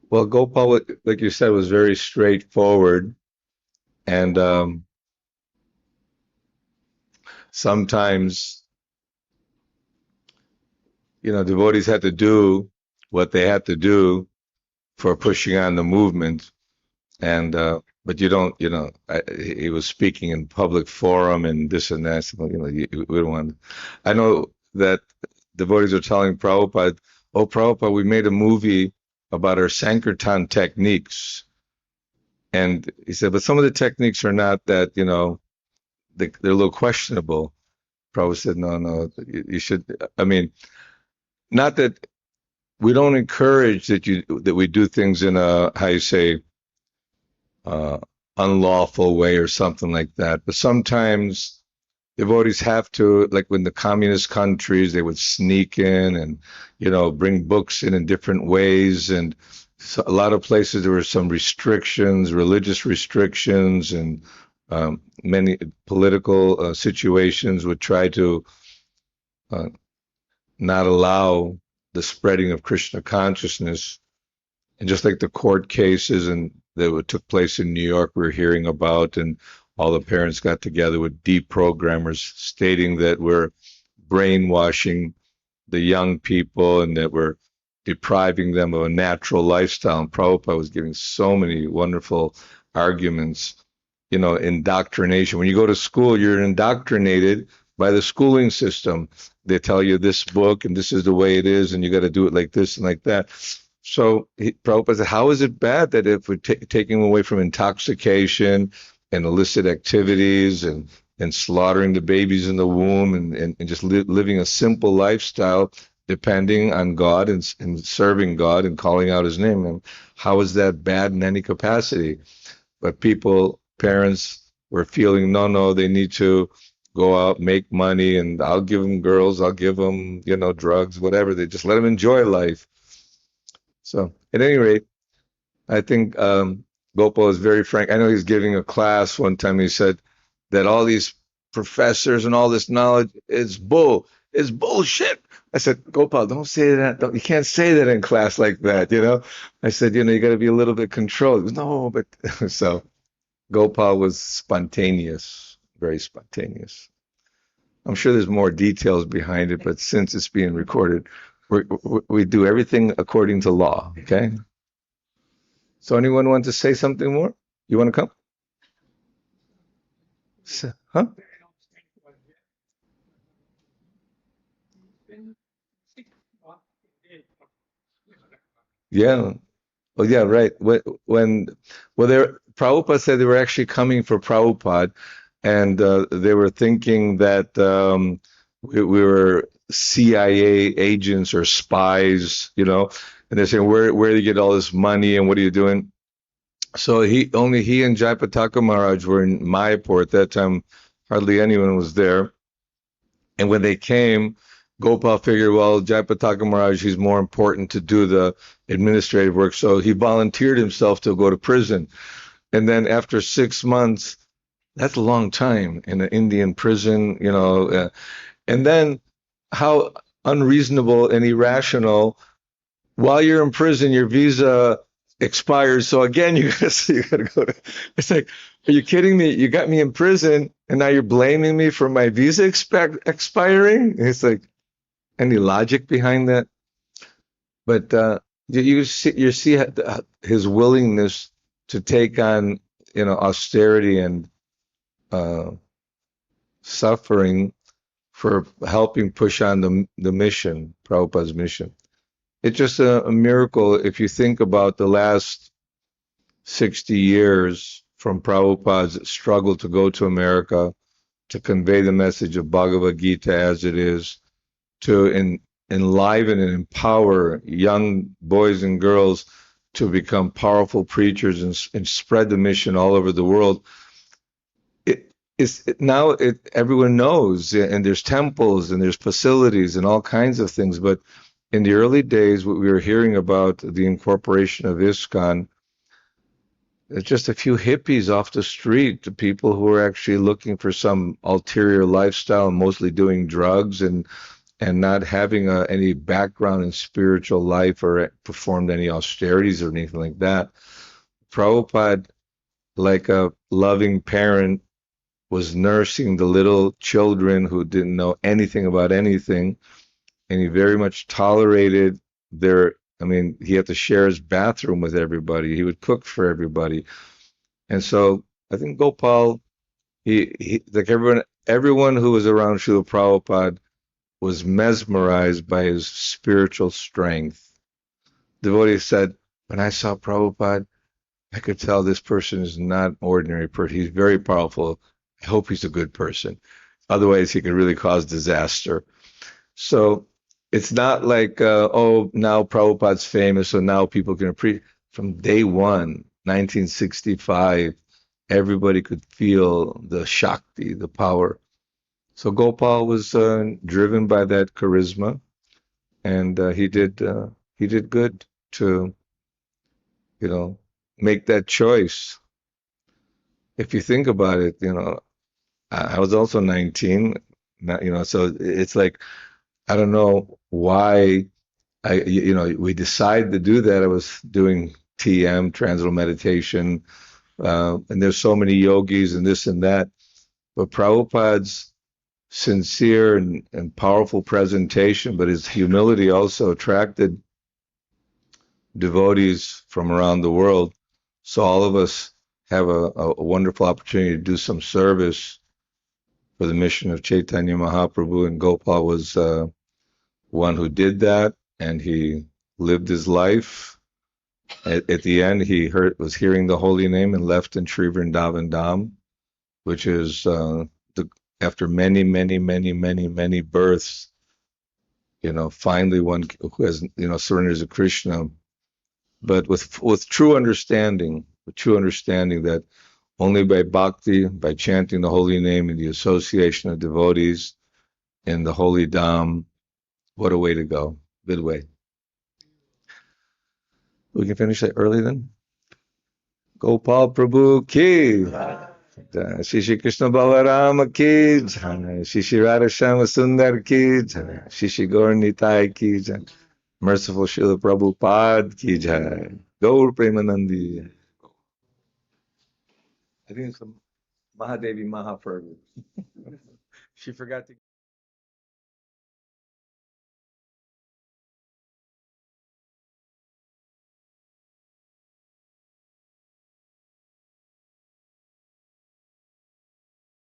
Well, Gopal, like you said, was very straightforward, and sometimes, devotees had to do what they had to do for pushing on the movement, and but you don't, he was speaking in public forum and this and that. So, we don't want. I know that devotees are telling Prabhupada, "Oh, Prabhupada, we made a movie about our Sankirtan techniques," and he said, "But some of the techniques are not that, they're a little questionable." Prabhupada said, "No, you should. I mean, not that we don't encourage that we do things in a, how you say, unlawful way or something like that. But sometimes devotees have to, like when the communist countries, they would sneak in and, bring books in different ways. And so a lot of places there were some restrictions, religious restrictions, and many political situations would try to not allow the spreading of Krishna consciousness. And just like the court cases that took place in New York, we were hearing about, and all the parents got together with deprogrammers stating that we're brainwashing the young people and that we're depriving them of a natural lifestyle. And Prabhupada was giving so many wonderful arguments, indoctrination. When you go to school, you're indoctrinated by the schooling system. They tell you this book and this is the way it is, and you got to do it like this and like that. So Prabhupada said, how is it bad that if we're taking away from intoxication and illicit activities and slaughtering the babies in the womb and just living a simple lifestyle, depending on God and serving God and calling out his name, and how is that bad in any capacity? But parents were feeling, no, they need to go out, make money, and I'll give them girls, I'll give them, drugs, whatever. They just let them enjoy life. So at any rate, I think Gopal is very frank. I know he's giving a class one time. He said that all these professors and all this knowledge is bullshit. I said, Gopal, don't say that. You can't say that in class like that, I said, you got to be a little bit controlled. No, but so Gopal was spontaneous, very spontaneous. I'm sure there's more details behind it, but since it's being recorded, we do everything according to law, okay? So anyone want to say something more? You want to come? Huh? Yeah. Oh, yeah, right. Prabhupada said they were actually coming for Prabhupada, and they were thinking that we were CIA agents or spies, and they're saying, where do you get all this money and what are you doing? So he and Jayapataka Maharaj were in Mayapur. At that time, hardly anyone was there. And when they came, Gopal figured, well, Jayapataka Maharaj, he's more important to do the administrative work. So he volunteered himself to go to prison. And then after 6 months, that's a long time in an Indian prison, and then how unreasonable and irrational. While you're in prison, your visa expires. So again, you gotta go to. It's like, are you kidding me? You got me in prison, and now you're blaming me for my visa expiring. It's like, any logic behind that? But you see his willingness to take on, austerity and suffering for helping push on the mission, Prabhupada's mission. It's just a miracle if you think about the last 60 years from Prabhupada's struggle to go to America, to convey the message of Bhagavad-Gita as it is, to enliven and empower young boys and girls to become powerful preachers and spread the mission all over the world. Now everyone knows, and there's temples and there's facilities and all kinds of things. But in the early days, what we were hearing about the incorporation of ISKCON, it's just a few hippies off the street, people who are actually looking for some ulterior lifestyle, mostly doing drugs and not having any background in spiritual life or performed any austerities or anything like that. Prabhupada, like a loving parent, was nursing the little children who didn't know anything about anything, and he very much tolerated he had to share his bathroom with everybody. He would cook for everybody. And so I think Gopal, he like everyone who was around Srila Prabhupada was mesmerized by his spiritual strength. Devotees said, when I saw Prabhupada, I could tell this person is not an ordinary person. He's very powerful. I hope he's a good person. Otherwise, he could really cause disaster. So it's not like, now Prabhupada's famous, so now people can appreciate. From day one, 1965, everybody could feel the Shakti, the power. So Gopal was driven by that charisma, and he did good to, make that choice. If you think about it, I was also 19, so it's like, I don't know why we decided to do that. I was doing TM, Transcendental Meditation, and there's so many yogis and this and that, but Prabhupada's sincere and powerful presentation, but his humility also attracted devotees from around the world. So all of us have a wonderful opportunity to do some service for the mission of Chaitanya Mahaprabhu, and Gopal was one who did that, and he lived his life. At the end, he was hearing the holy name and left in Sri Vrindavan Dham, which is after many, many, many, many, many births, finally one who has, surrenders to Krishna, but with true understanding, that only by bhakti, by chanting the holy name and the association of devotees in the holy Dham, what a way to go. Good way. We can finish that early then? Gopal Prabhu ki. Shri Shri Krishna Balarama ki. Shri Shri Radha Shama Sundar ki. Shri Shri Gaur Nitai ki. Merciful Srila Prabhupada ki jai. Gaur Premanandi. I think it's Mahadevi Mahaprabhu. She forgot to